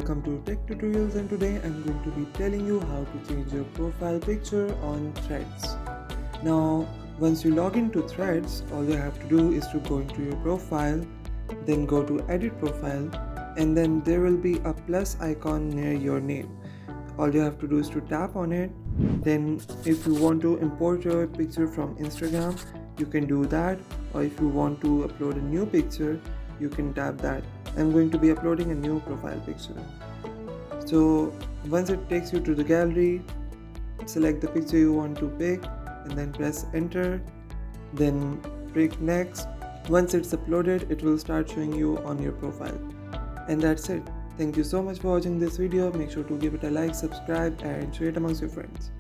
welcome to Tech Tutorials, and today I'm going to be telling you how to change your profile picture on Threads. Now once you log into Threads, all you have to do is to go into your profile, then go to edit profile, and then there will be a plus icon near your name. All you have to do is to tap on it. Then if you want to import your picture from Instagram, you can do that, or if you want to upload a new picture, you can tap that. I'm going to be uploading a new profile picture. So once it takes you to the gallery, select the picture you want to pick and then press enter, then click next. Once it's uploaded, it will start showing you on your profile. And that's it. Thank you so much for watching this video. Make sure to give it a like, subscribe and share it amongst your friends.